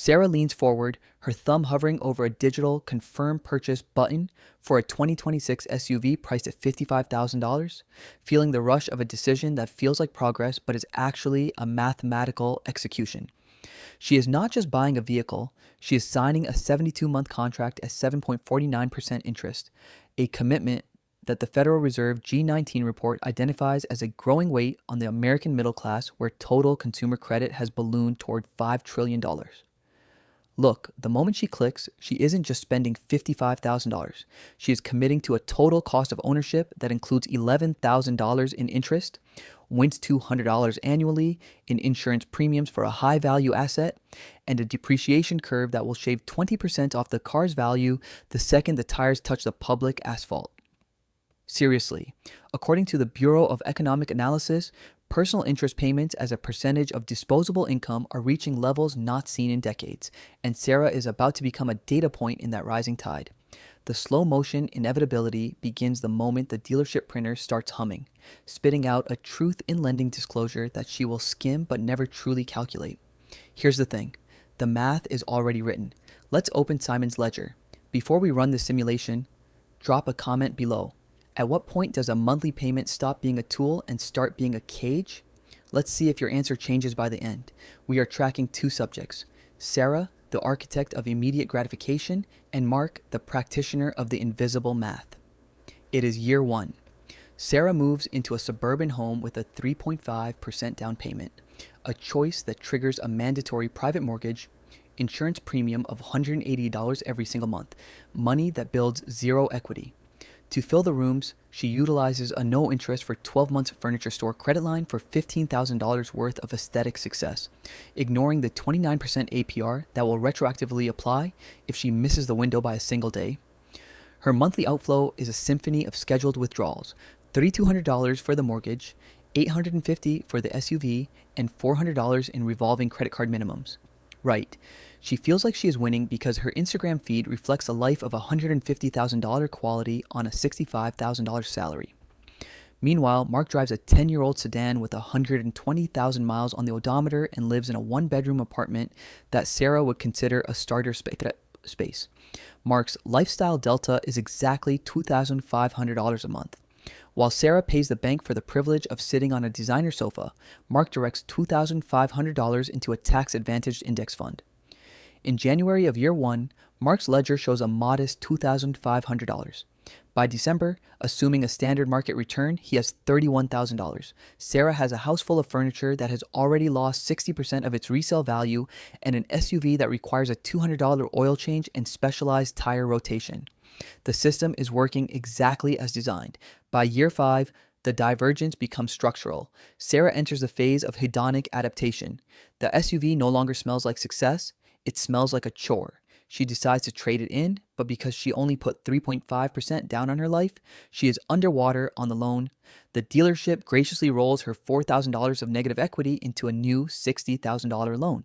Sarah leans forward, her thumb hovering over a digital confirm purchase button for a 2026 SUV priced at $55,000, feeling the rush of a decision that feels like progress but is actually a mathematical execution. She is not just buying a vehicle, she is signing a 72-month contract at 7.49% interest, a commitment that the Federal Reserve G19 report identifies as a growing weight on the American middle class where total consumer credit has ballooned toward $5 trillion. Look, the moment she clicks, she isn't just spending $55,000. She is committing to a total cost of ownership that includes $11,000 in interest, wins $200 annually in insurance premiums for a high-value asset, and a depreciation curve that will shave 20% off the car's value the second the tires touch the public asphalt. Seriously, according to the Bureau of Economic Analysis, personal interest payments as a percentage of disposable income are reaching levels not seen in decades, and Sarah is about to become a data point in that rising tide. The slow motion inevitability begins the moment the dealership printer starts humming, spitting out a truth in lending disclosure that she will skim but never truly calculate. Here's the thing. The math is already written. Let's open Simon's ledger. Before we run the simulation, drop a comment below. At what point does a monthly payment stop being a tool and start being a cage? Let's see if your answer changes by the end. We are tracking two subjects, Sarah, the architect of immediate gratification, and Mark, the practitioner of the invisible math. It is year one. Sarah moves into a suburban home with a 3.5% down payment, a choice that triggers a mandatory private mortgage, insurance premium of $180 every single month, money that builds zero equity. To fill the rooms, she utilizes a no-interest for 12 months furniture store credit line for $15,000 worth of aesthetic success, ignoring the 29% APR that will retroactively apply if she misses the window by a single day. Her monthly outflow is a symphony of scheduled withdrawals, $3,200 for the mortgage, $850 for the SUV, and $400 in revolving credit card minimums. Right. She feels like she is winning because her Instagram feed reflects a life of $150,000 quality on a $65,000 salary. Meanwhile, Mark drives a 10-year-old sedan with 120,000 miles on the odometer and lives in a one-bedroom apartment that Sarah would consider a starter space. Mark's lifestyle delta is exactly $2,500 a month. While Sarah pays the bank for the privilege of sitting on a designer sofa, Mark directs $2,500 into a tax-advantaged index fund. In January of year one, Mark's ledger shows a modest $2,500. By December, assuming a standard market return, he has $31,000. Sarah has a house full of furniture that has already lost 60% of its resale value and an SUV that requires a $200 oil change and specialized tire rotation. The system is working exactly as designed. By year 5, the divergence becomes structural. Sarah enters a phase of hedonic adaptation. The SUV no longer smells like success. It smells like a chore. She decides to trade it in, but because she only put 3.5% down on her life, she is underwater on the loan. The dealership graciously rolls her $4,000 of negative equity into a new $60,000 loan.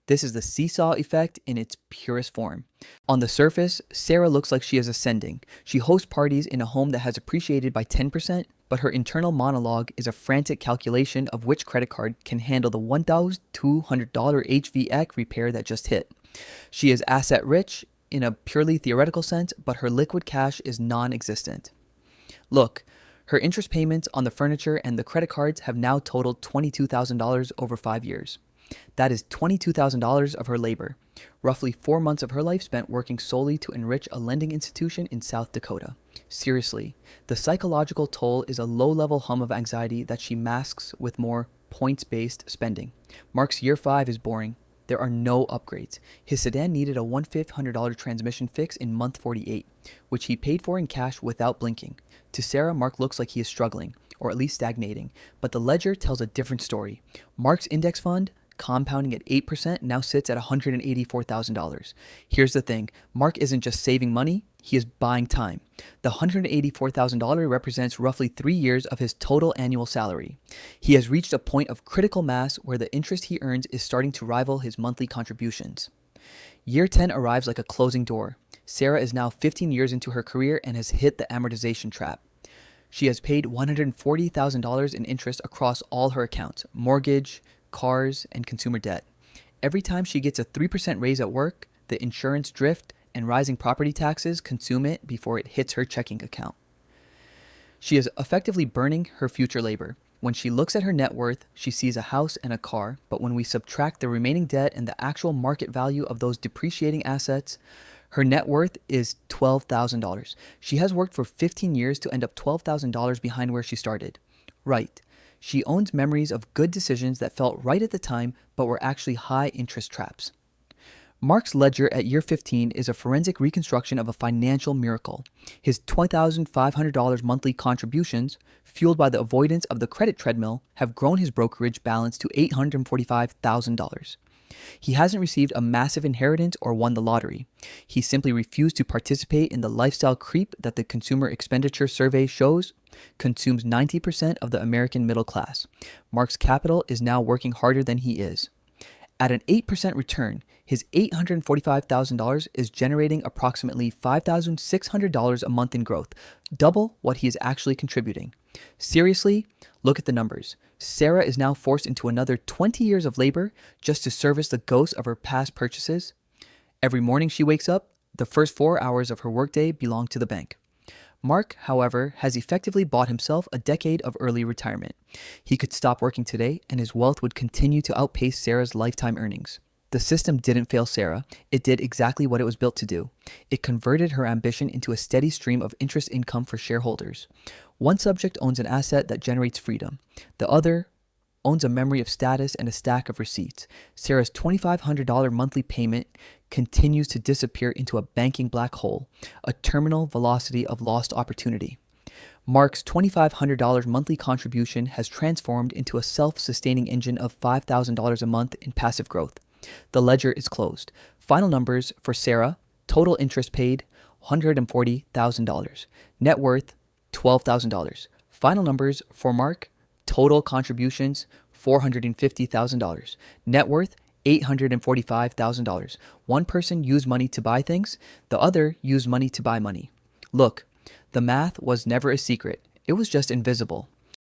This is the Seesaw Effect in its purest form. On the surface, Sarah looks like she is ascending. She hosts parties in a home that has appreciated by 10%, but her internal monologue is a frantic calculation of which credit card can handle the $1,200 HVAC repair that just hit. She is asset rich in a purely theoretical sense, but her liquid cash is non-existent. Look, her interest payments on the furniture and the credit cards have now totaled $22,000 over 5 years. That is $22,000 of her labor, roughly 4 months of her life spent working solely to enrich a lending institution in South Dakota. Seriously, the psychological toll is a low-level hum of anxiety that she masks with more points-based spending. Mark's year 5 is boring. There are no upgrades. His sedan needed a $1,500 transmission fix in month 48, which he paid for in cash without blinking. To Sarah, Mark looks like he is struggling, or at least stagnating, but the ledger tells a different story. Mark's index fund, compounding at 8%, now sits at $184,000. Here's the thing, Mark isn't just saving money, he is buying time. The $184,000 represents roughly 3 years of his total annual salary. He has reached a point of critical mass where the interest he earns is starting to rival his monthly contributions. Year 10 arrives like a closing door. Sarah is now 15 years into her career and has hit the amortization trap. She has paid $140,000 in interest across all her accounts, mortgage, cars, and consumer debt. Every time she gets a 3% raise at work, the insurance drift and rising property taxes consume it before it hits her checking account. She is effectively burning her future labor. When she looks at her net worth, she sees a house and a car, but when we subtract the remaining debt and the actual market value of those depreciating assets, her net worth is $12,000. She has worked for 15 years to end up $12,000 behind where she started. Right. She owns memories of good decisions that felt right at the time, but were actually high interest traps. Mark's ledger at year 15 is a forensic reconstruction of a financial miracle. His $20,500 monthly contributions, fueled by the avoidance of the credit treadmill, have grown his brokerage balance to $845,000. He hasn't received a massive inheritance or won the lottery. He simply refused to participate in the lifestyle creep that the Consumer Expenditure Survey shows consumes 90% of the American middle class. Mark's capital is now working harder than he is. At an 8% return, his $845,000 is generating approximately $5,600 a month in growth, double what he is actually contributing. Seriously, look at the numbers. Sarah is now forced into another 20 years of labor just to service the ghosts of her past purchases. Every morning she wakes up, the first 4 hours of her workday belong to the bank. Mark, however, has effectively bought himself a decade of early retirement. He could stop working today and his wealth would continue to outpace Sarah's lifetime earnings. The system didn't fail Sarah. It did exactly what it was built to do. It converted her ambition into a steady stream of interest income for shareholders. One subject owns an asset that generates freedom. The other owns a memory of status and a stack of receipts. Sarah's $2,500 monthly payment continues to disappear into a banking black hole, a terminal velocity of lost opportunity. Mark's $2,500 monthly contribution has transformed into a self-sustaining engine of $5,000 a month in passive growth. The ledger is closed. Final numbers for Sarah: total interest paid, $140,000. Net worth, $12,000. Final numbers for Mark: total contributions, $450,000. Net worth, $845,000. One person used money to buy things, the other used money to buy money. Look, the math was never a secret. It was just invisible.